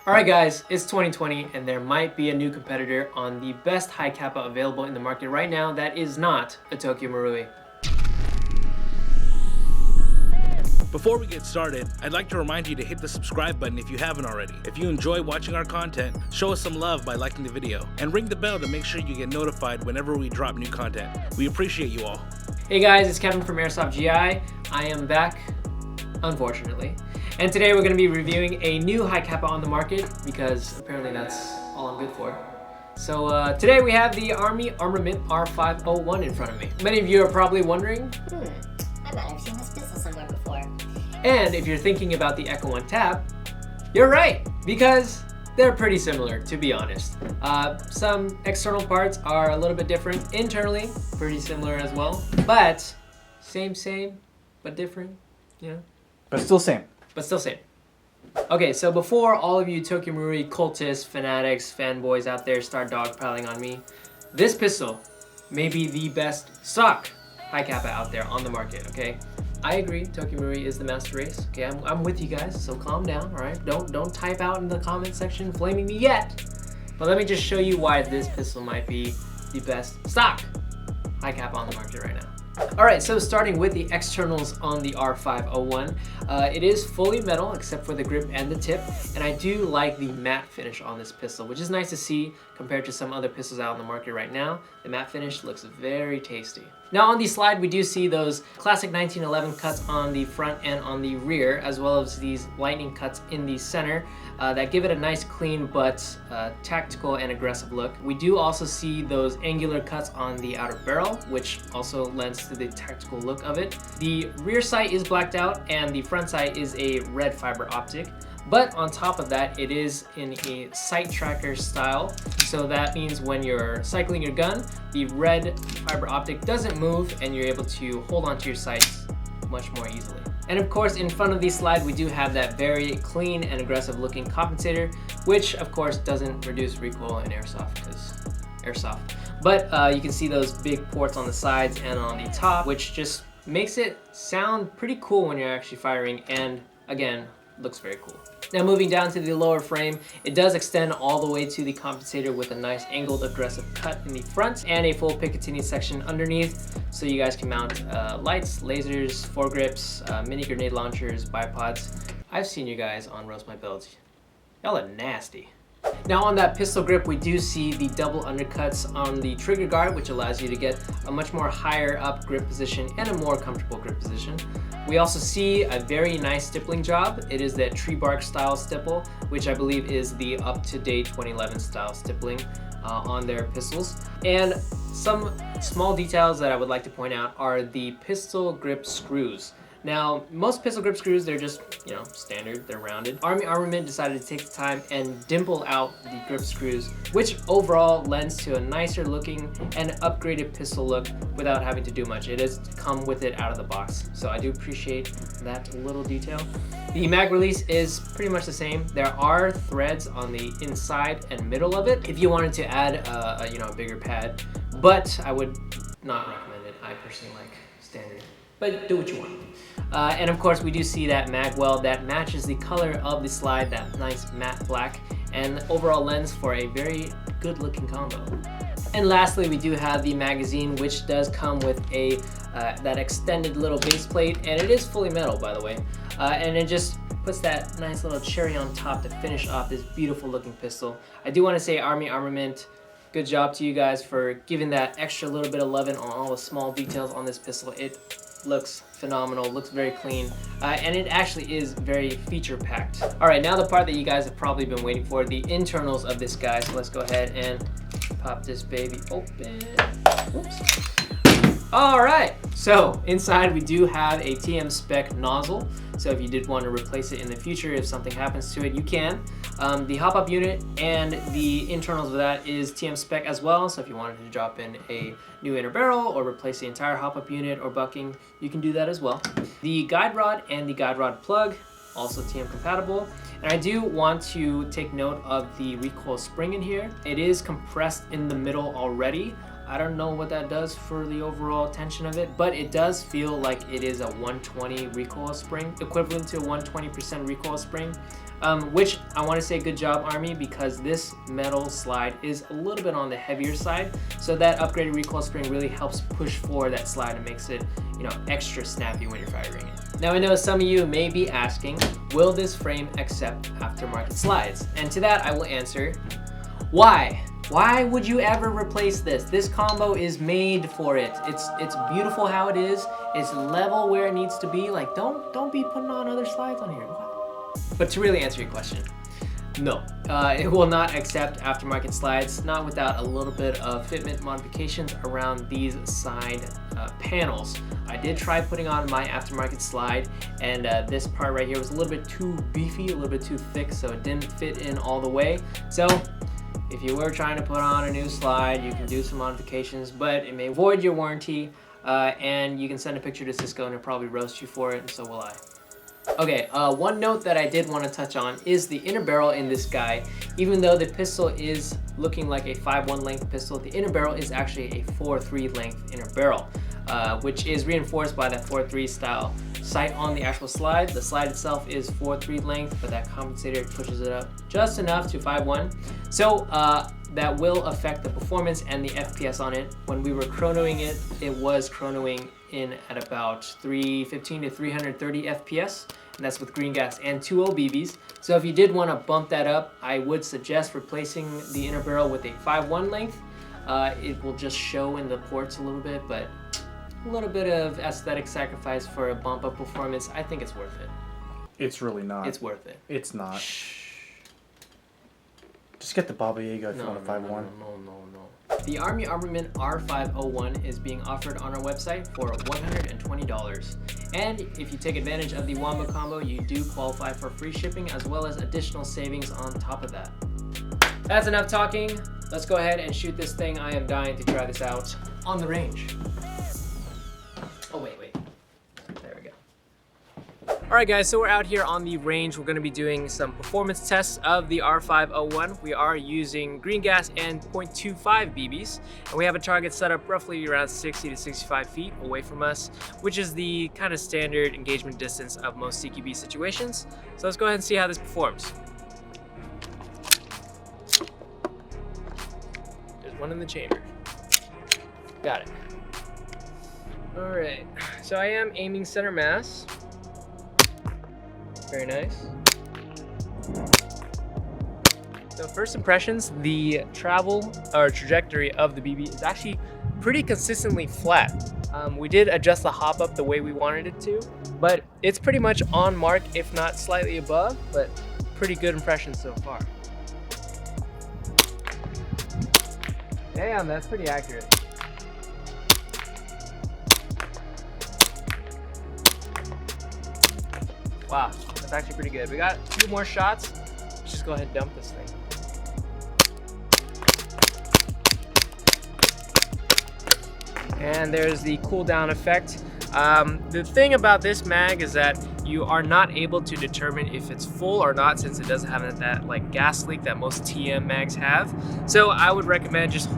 Alright guys, it's 2020 and there might be a new competitor on the best Hi-Capa available in the market right now that is not a Tokyo Marui. Before we get started, I'd like to remind you to hit the subscribe button if you haven't already. If you enjoy watching our content, show us some love by liking the video, and ring the bell to make sure you get notified whenever we drop new content. We appreciate you all. Hey guys, it's Kevin from Airsoft GI. I am back, unfortunately. And today we're going to be reviewing a new Hi-Capa on the market because apparently that's all I'm good for. So today we have the Armament R501 in front of me. Many of you are probably wondering, I bet I've seen this pistol somewhere before. And if you're thinking about the Echo 1 Tap, you're right, because they're pretty similar, to be honest. Some external parts are a little bit different. Internally, pretty similar as well. But same, but different, you know? But still same. But still same. Okay, so before all of you Tokyo Marui cultists, fanatics, fanboys out there start dogpiling on me, this pistol may be the best stock Hi-Capa out there on the market, okay? I agree, Tokyo Marui is the master race. Okay, I'm with you guys, so calm down, all right? Don't type out in the comment section flaming me yet. But let me just show you why this pistol might be the best stock Hi-Capa on the market right now. All right, so starting with the externals on the R501, it is fully metal except for the grip and the tip, and I do like the matte finish on this pistol, which is nice to see compared to some other pistols out on the market right now. The matte finish looks very tasty. Now on the slide, we do see those classic 1911 cuts on the front and on the rear, as well as these lightning cuts in the center that give it a nice clean but tactical and aggressive look. We do also see those angular cuts on the outer barrel, which also lends to the tactical look of it. The rear sight is blacked out and the front sight is a red fiber optic. But on top of that, it is in a sight tracker style. So that means when you're cycling your gun, the red fiber optic doesn't move and you're able to hold onto your sights much more easily. And of course, in front of the slide, we do have that very clean and aggressive looking compensator, which of course doesn't reduce recoil in Airsoft because Airsoft. But you can see those big ports on the sides and on the top, which just makes it sound pretty cool when you're actually firing, and again, looks very cool. Now moving down to the lower frame, it does extend all the way to the compensator with a nice angled aggressive cut in the front and a full Picatinny section underneath, so you guys can mount lights, lasers, foregrips, mini grenade launchers, bipods. I've seen you guys on Roast My Builds. Y'all are nasty. Now on that pistol grip, we do see the double undercuts on the trigger guard, which allows you to get a much more higher up grip position and a more comfortable grip position. We also see a very nice stippling job. It is that tree bark style stipple, which I believe is the up-to-date 2011 style stippling on their pistols. And some small details that I would like to point out are the pistol grip screws. Now, most pistol grip screws, they're just, you know, standard, they're rounded. Armament decided to take the time and dimple out the grip screws, which overall lends to a nicer looking and upgraded pistol look without having to do much. It has come with it out of the box, so I do appreciate that little detail. The mag release is pretty much the same. There are threads on the inside and middle of it if you wanted to add a bigger pad, but I would not recommend it. I personally like standard, but do what you want. And of course, we do see that mag weld that matches the color of the slide, that nice matte black, and overall lens for a very good looking combo. And lastly, we do have the magazine, which does come with a that extended little base plate, and it is fully metal, by the way. And it just puts that nice little cherry on top to finish off this beautiful looking pistol. I do want to say Armament, good job to you guys for giving that extra little bit of loving on all the small details on this pistol. It looks phenomenal, looks very clean, and it actually is very feature packed. All right, now the part that you guys have probably been waiting for, the internals of this guy. So let's go ahead and pop this baby open. Whoops. All right, so inside we do have a TM spec nozzle. So if you did want to replace it in the future, if something happens to it, you can. The hop-up unit and the internals of that is TM spec as well. So if you wanted to drop in a new inner barrel or replace the entire hop-up unit or bucking, you can do that as well. The guide rod and the guide rod plug, also TM compatible. And I do want to take note of the recoil spring in here. It is compressed in the middle already. I don't know what that does for the overall tension of it, but it does feel like it is a 120 recoil spring, equivalent to a 120% recoil spring. which I want to say good job, Army, because this metal slide is a little bit on the heavier side, so that upgraded recoil spring really helps push forward that slide and makes it, you know, extra snappy when you're firing it. Now I know some of you may be asking, will this frame accept aftermarket slides? And to that I will answer, why? Why would you ever replace this? This combo is made for it. It's beautiful how it is. It's level where it needs to be. Like, don't be putting on other slides on here. But to really answer your question, no, it will not accept aftermarket slides, not without a little bit of fitment modifications around these side panels. I did try putting on my aftermarket slide, and this part right here was a little bit too beefy, a little bit too thick, so it didn't fit in all the way. So if you were trying to put on a new slide, you can do some modifications, but it may void your warranty, and you can send a picture to Cisco and it'll probably roast you for it, and so will I. Okay, one note that I did want to touch on is the inner barrel in this guy. Even though the pistol is looking like a 5.1 length pistol, the inner barrel is actually a 4.3 length inner barrel, which is reinforced by that 4.3 style sight on the actual slide. The slide itself is 4.3 length, but that compensator pushes it up just enough to 5.1. So that will affect the performance and the FPS on it. When we were chronoing it, it was chronoing in at about 315 to 330 FPS, and that's with green gas and 2.0 BBs. So if you did want to bump that up, I would suggest replacing the inner barrel with a 5.1 length. It will just show in the ports a little bit, but a little bit of aesthetic sacrifice for a bump up performance, I think it's worth it. It's really not. It's worth it. It's not. Just get the Baba Yaga if you want a 5.1. No. The Army Armament R501 is being offered on our website for $120. And if you take advantage of the Wombo combo, you do qualify for free shipping as well as additional savings on top of that. That's enough talking. Let's go ahead and shoot this thing. I am dying to try this out on the range. Oh, wait. There we go. All right, guys, so we're out here on the range. We're gonna be doing some performance tests of the R501. We are using green gas and 0.25 BBs, and we have a target set up roughly around 60 to 65 feet away from us, which is the kind of standard engagement distance of most CQB situations. So let's go ahead and see how this performs. There's one in the chamber. Got it. All right, so I am aiming center mass. Very nice. So first impressions, the travel or trajectory of the BB is actually pretty consistently flat. We did adjust the hop up the way we wanted it to, but it's pretty much on mark, if not slightly above, but pretty good impressions so far. Damn, that's pretty accurate. Wow, that's actually pretty good. We got a few more shots. Let's just go ahead and dump this thing. And there's the cooldown effect. The thing about this mag is that you are not able to determine if it's full or not, since it doesn't have that like gas leak that most TM mags have. So I would recommend just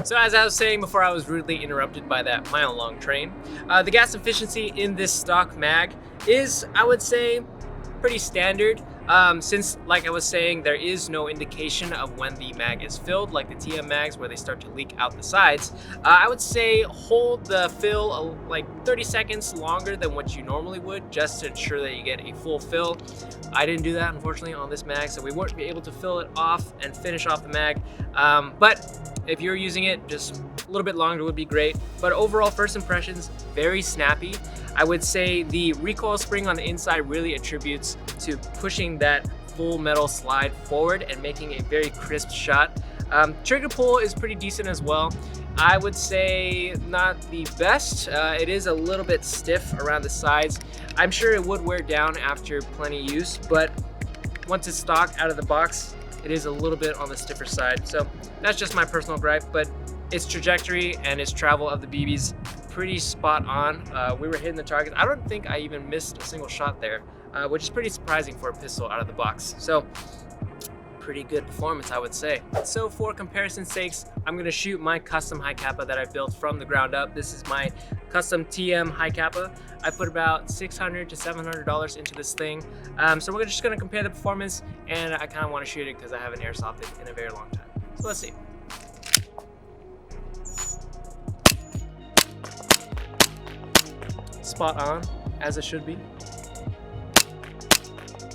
So as I was saying before I was rudely interrupted by that mile-long train, the gas efficiency in this stock mag is, I would say, pretty standard. Since, like I was saying, there is no indication of when the mag is filled, like the TM mags where they start to leak out the sides, I would say hold the fill like 30 seconds longer than what you normally would, just to ensure that you get a full fill. I didn't do that, unfortunately, on this mag, so we weren't able to fill it off and finish off the mag. But if you're using it, just a little bit longer would be great. But overall, first impressions, very snappy. I would say the recoil spring on the inside really attributes to pushing that full metal slide forward and making a very crisp shot. Trigger pull is pretty decent as well. I would say not the best. It is a little bit stiff around the sides. I'm sure it would wear down after plenty use, but once it's stock out of the box, it is a little bit on the stiffer side. So that's just my personal gripe, but its trajectory and its travel of the BBs pretty spot on. We were hitting the targets. I don't think I even missed a single shot there, which is pretty surprising for a pistol out of the box. So pretty good performance, I would say. So for comparison's sakes, I'm gonna shoot my custom Hi-Capa that I built from the ground up. This is my custom TM Hi-Capa. I put about $600 to $700 into this thing. So we're just gonna compare the performance, and I kind of want to shoot it because I haven't airsofted in a very long time. So let's see. Spot on, as it should be.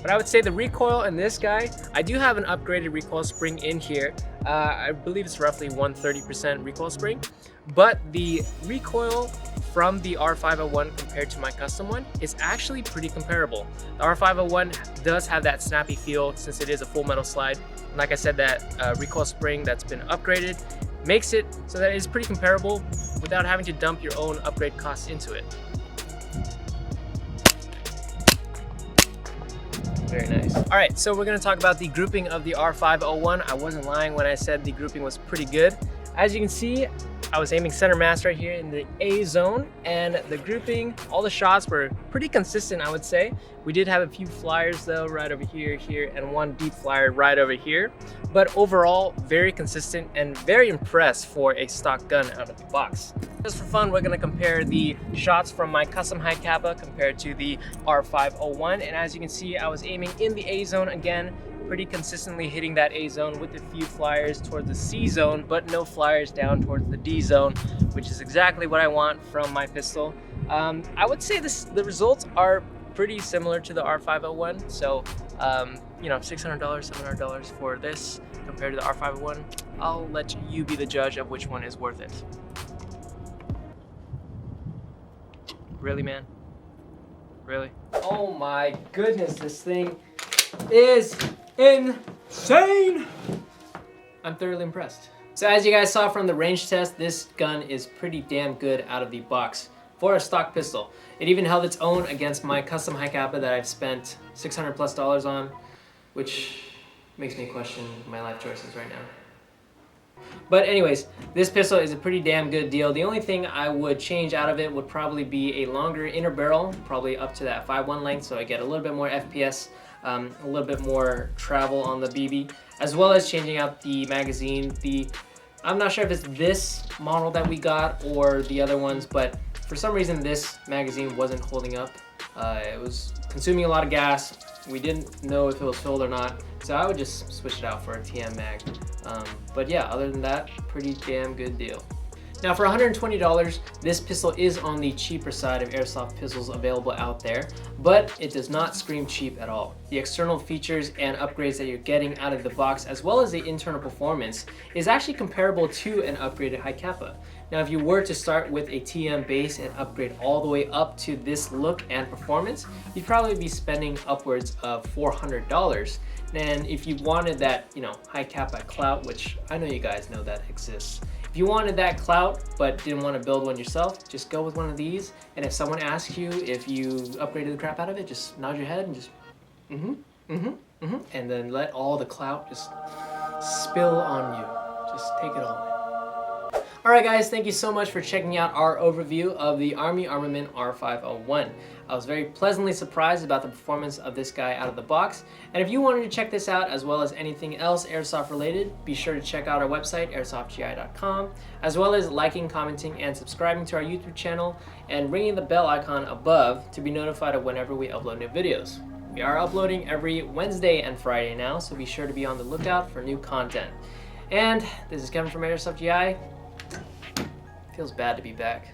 But I would say the recoil in this guy, I do have an upgraded recoil spring in here. I believe it's roughly 130% recoil spring, but the recoil from the R501 compared to my custom one is actually pretty comparable. The R501 does have that snappy feel since it is a full metal slide. And like I said, that recoil spring that's been upgraded makes it so that it's pretty comparable without having to dump your own upgrade costs into it. Very nice. All right, so we're gonna talk about the grouping of the R501. I wasn't lying when I said the grouping was pretty good. As you can see, I was aiming center mass right here in the A zone, and the grouping, all the shots were pretty consistent, I would say. We did have a few flyers though, right over here, here, and one deep flyer right over here. But overall, very consistent and very impressed for a stock gun out of the box. Just for fun, we're gonna compare the shots from my custom Hi-Capa compared to the R501. And as you can see, I was aiming in the A zone again, pretty consistently hitting that A zone with a few flyers towards the C zone, but no flyers down towards the D zone, which is exactly what I want from my pistol. I would say the results are pretty similar to the R501. So, you know, $600, $700 for this compared to the R501. I'll let you be the judge of which one is worth it. Really, man? Really? Oh my goodness, this thing is insane! I'm thoroughly impressed. So as you guys saw from the range test, this gun is pretty damn good out of the box for a stock pistol. It even held its own against my custom Hi-Capa that I've spent $600+ on, which makes me question my life choices right now. But anyways, this pistol is a pretty damn good deal. The only thing I would change out of it would probably be a longer inner barrel, probably up to that 5.1 length, so I get a little bit more FPS, a little bit more travel on the BB, as well as changing out the magazine. I'm not sure if it's this model that we got or the other ones, but for some reason this magazine wasn't holding up. It was consuming a lot of gas. We didn't know if it was filled or not, so I would just switch it out for a TM mag. But yeah, other than that, pretty damn good deal. Now for $120, this pistol is on the cheaper side of airsoft pistols available out there, but it does not scream cheap at all. The external features and upgrades that you're getting out of the box, as well as the internal performance, is actually comparable to an upgraded Hi-Capa. Now if you were to start with a TM base and upgrade all the way up to this look and performance, you'd probably be spending upwards of $400. And if you wanted that, you know, Hi-Capa clout, which I know you guys know that exists, if you wanted that clout but didn't want to build one yourself, just go with one of these. And if someone asks you if you upgraded the crap out of it, just nod your head and just and then let all the clout just spill on you. Just take it all in. Alright guys, thank you so much for checking out our overview of the Army Armament R501. I was very pleasantly surprised about the performance of this guy out of the box. And if you wanted to check this out as well as anything else airsoft related, be sure to check out our website, airsoftgi.com, as well as liking, commenting, and subscribing to our YouTube channel, and ringing the bell icon above to be notified of whenever we upload new videos. We are uploading every Wednesday and Friday now, so be sure to be on the lookout for new content. And this is Kevin from Airsoft GI. Feels bad to be back.